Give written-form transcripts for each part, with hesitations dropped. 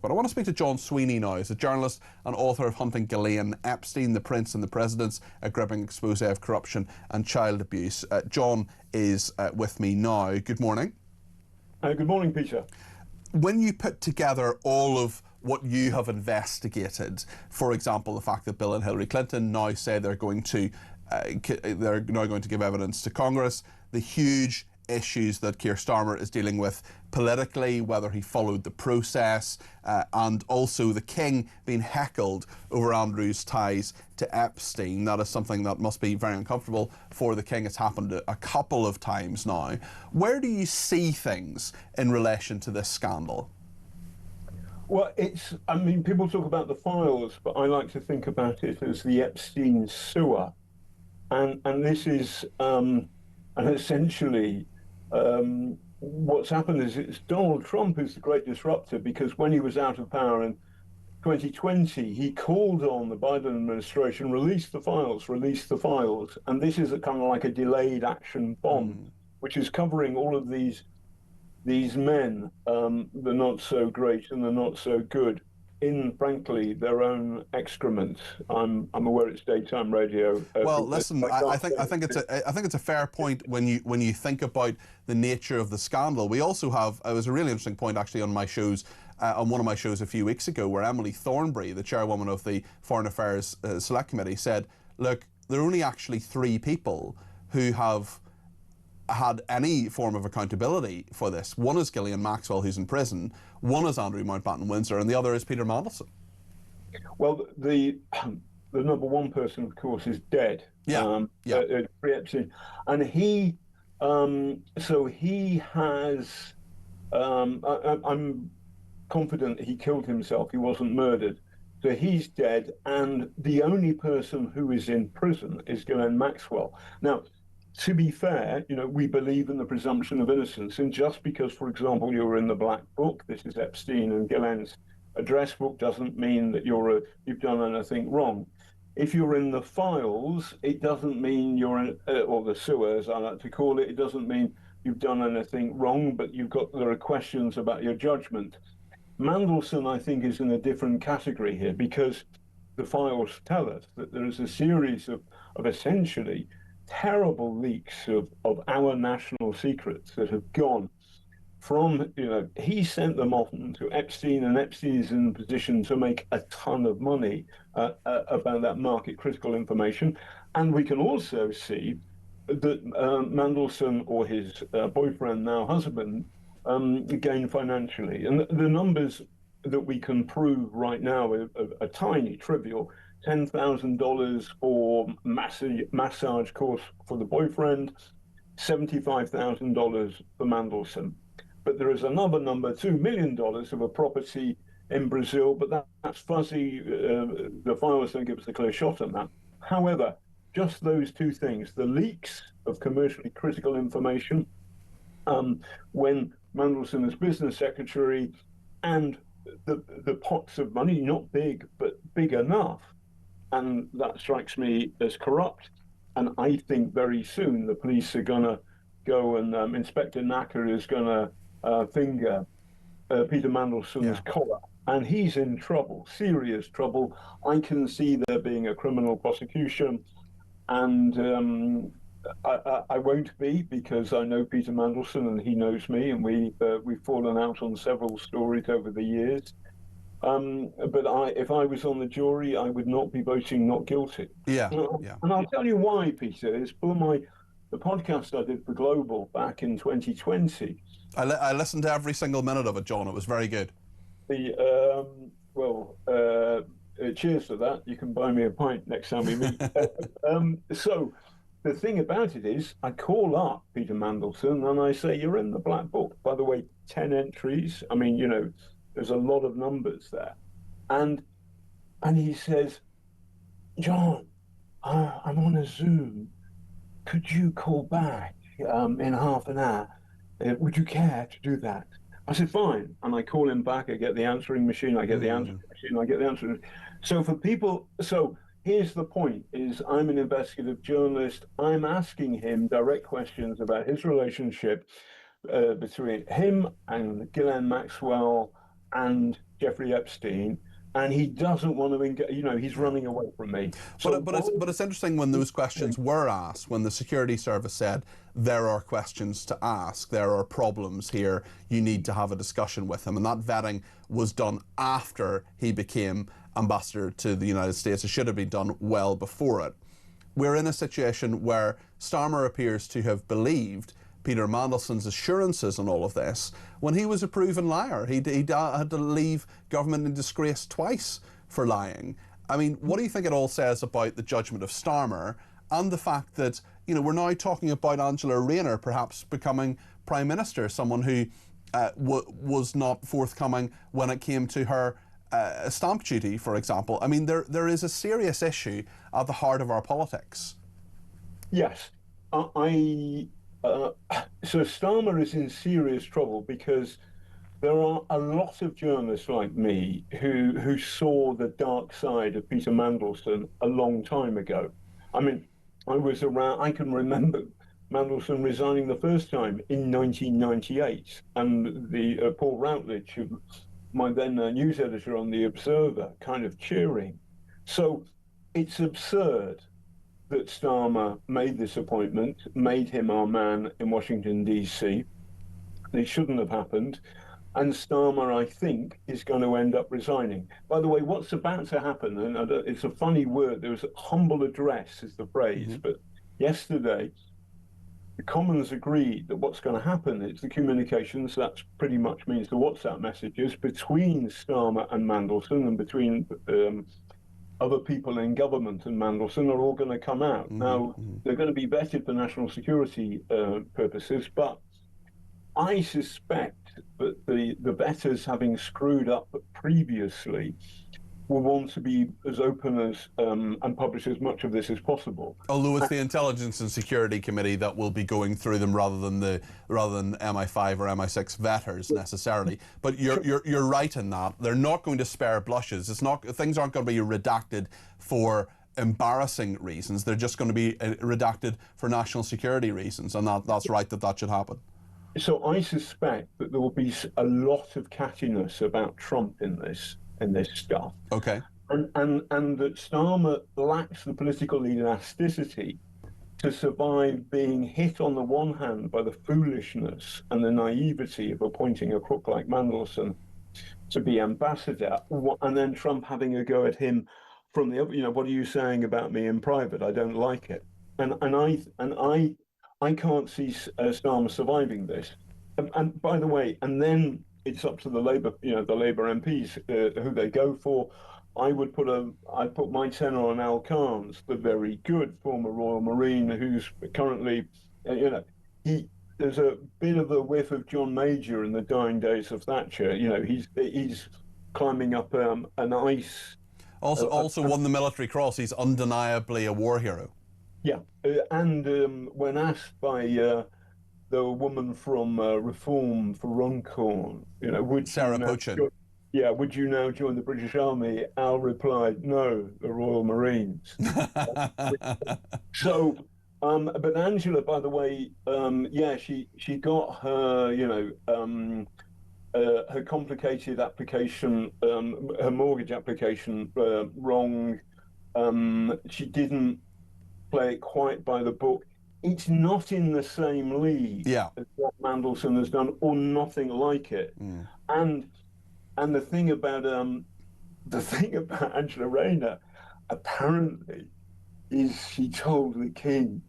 But I want to speak to John Sweeney now. He's a journalist and author of Hunting Ghislaine Epstein, The Prince and the Presidents, a gripping expose of corruption and child abuse. John is with me now. Good morning. Good morning, Peter. When you put together all of what you have investigated, for example, the fact that Bill and Hillary Clinton now say they're now going to give evidence to Congress, the huge issues that Keir Starmer is dealing with politically, whether he followed the process, and also the King being heckled over Andrew's ties to Epstein. That is something that must be very uncomfortable for the King. It's happened a couple of times now. Where do you see things in relation to this scandal? Well, people talk about the files, but I like to think about it as the Epstein sewer. And this is, and essentially, what's happened is it's Donald Trump who's the great disruptor, because when he was out of power in 2020, he called on the Biden administration, release the files. And this is a kind of like a delayed action bomb, which is covering all of these men, the not so great and the not so good, in, frankly, their own excrement. I'm aware it's daytime radio. Well, listen, I think it's a fair point when you think about the nature of the scandal. We also have, it was a really interesting point actually on my shows, on one of my shows a few weeks ago, where Emily Thornberry, the chairwoman of the Foreign Affairs Select Committee, said, look, there are only actually 3 people who have had any form of accountability for this. One is Ghislaine Maxwell, who's in prison. One is Andrew Mountbatten-Windsor, and the other is Peter Mandelson. Well, the number one person, of course, is dead. Jeffrey Epstein, and he has. I'm confident he killed himself. He wasn't murdered. So he's dead, and the only person who is in prison is Ghislaine Maxwell. Now, to be fair, we believe in the presumption of innocence, and just because, for example, you're in the Black Book, this is Epstein and Ghislaine's address book, doesn't mean that you've done anything wrong. If you're in the files, it doesnn't mean you're in, or the sewer, as I like to call it. It doesn't mean you've done anything wrong, but there are questions about your judgment. Mandelson, I think, is in a different category here, because the files tell us that there is a series of essentially terrible leaks of our national secrets that have gone from, he sent them often to Epstein, and Epstein is in a position to make a ton of money about that market critical information. And we can also see that Mandelson, or his boyfriend, now husband, gained financially. And the numbers that we can prove right now are tiny, trivial. $10,000 for massage course for the boyfriend, $75,000 for Mandelson. But there is another number, $2 million of a property in Brazil, but that's fuzzy. The files don't give us a clear shot on that. However, just those 2 things, the leaks of commercially critical information, when Mandelson is business secretary, and the pots of money, not big, but big enough. And that strikes me as corrupt. And I think very soon the police are going to go, and Inspector Nacker is going to finger Peter Mandelson's collar. And he's in trouble, serious trouble. I can see there being a criminal prosecution. And I won't be, because I know Peter Mandelson and he knows me, and we've fallen out on several stories over the years. But if I was on the jury, I would not be voting not guilty. And I'll tell you why, Peter. It's for the podcast I did for Global back in 2020. I listened to every single minute of it, John. It was very good. Cheers for that. You can buy me a pint next time we meet. So the thing about it is, I call up Peter Mandelson and I say, you're in the Black Book. By the way, 10 entries. I mean, there's a lot of numbers there. And he says, John, I'm on a Zoom. Could you call back in half an hour? Would you care to do that? I said, fine. And I call him back. I get the answering machine. So for people, here's the point, is I'm an investigative journalist. I'm asking him direct questions about his relationship between him and Ghislaine Maxwell and Jeffrey Epstein, and he doesn't want to engage. You know, he's running away from me. So, but it's interesting when those questions were asked, when the security service said there are questions to ask, there are problems here, you need to have a discussion with him, and that vetting was done after he became ambassador to the United States. It should have been done well before it. We're in a situation where Starmer appears to have believed Peter Mandelson's assurances on all of this when he was a proven liar. He had to leave government in disgrace twice for lying. I mean, what do you think it all says about the judgment of Starmer and the fact that, you know, we're now talking about Angela Rayner perhaps becoming Prime Minister, someone who was not forthcoming when it came to her stamp duty, for example. I mean, there is a serious issue at the heart of our politics. Yes. So Starmer is in serious trouble because there are a lot of journalists like me who saw the dark side of Peter Mandelson a long time ago. I mean, I was around, I can remember Mandelson resigning the first time in 1998, and the Paul Routledge, who my then news editor on The Observer, kind of cheering. So it's absurd that Starmer made this appointment, made him our man in Washington, D.C. It shouldn't have happened. And Starmer, I think, is going to end up resigning. By the way, what's about to happen, and it's a funny word, there was a humble address is the phrase, but yesterday, the Commons agreed that what's going to happen is the communications, that pretty much means the WhatsApp messages between Starmer and Mandelson and between other people in government and Mandelson are all going to come out. Now, they're going to be vetted for national security purposes, but I suspect that the betters, having screwed up previously, will want to be as open as and publish as much of this as possible. Although it's the Intelligence and Security Committee that will be going through them rather than MI5 or MI6 vetters necessarily. But you're right in that they're not going to spare blushes. Things aren't going to be redacted for embarrassing reasons. They're just going to be redacted for national security reasons, and that's right that should happen. So I suspect that there will be a lot of cattiness about Trump in this stuff. Okay. And that Starmer lacks the political elasticity to survive being hit on the one hand by the foolishness and the naivety of appointing a crook like Mandelson to be ambassador, and then Trump having a go at him from the other, you know, what are you saying about me in private? I don't like it. And I can't see Starmer surviving this. And by the way, and then it's up to the Labour, the Labour MPs who they go for. I'd put my tenor on Al Cairns, the very good former Royal Marine, who's currently, there's a bit of a whiff of John Major in the dying days of Thatcher. You know, he's climbing up an ice. Also won the Military Cross. He's undeniably a war hero. Yeah, and when asked by the woman from Reform for Runcorn, would Sarah Pochin. Would you now join the British Army? Al replied, no, the Royal Marines. So, but Angela, by the way, she got her, her complicated application, her mortgage application wrong. She didn't play it quite by the book. It's not in the same league as what Mandelson has done, or nothing like it. And the thing about Angela Rayner, apparently, is she told the king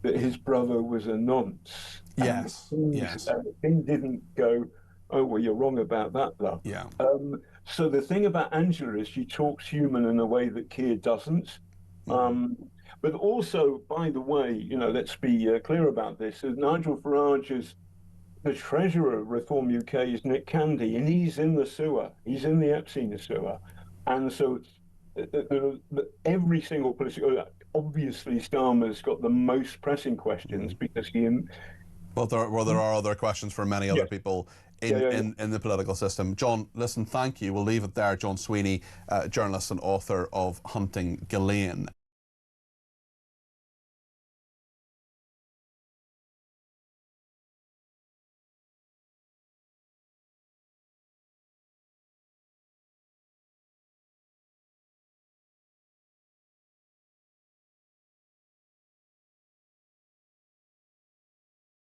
that his brother was a nonce. Yes. And the king didn't go, oh well, you're wrong about that, though. Yeah. So the thing about Angela is she talks human in a way that Keir doesn't. But also, by the way, let's be clear about this. Nigel Farage's, the treasurer of Reform UK is Nick Candy, and he's in the sewer. He's in the Epstein sewer. And so every single political, obviously Starmer's got the most pressing questions because he... Well, there are other questions for many other people in the political system. John, listen, thank you. We'll leave it there. John Sweeney, journalist and author of Hunting Ghislaine.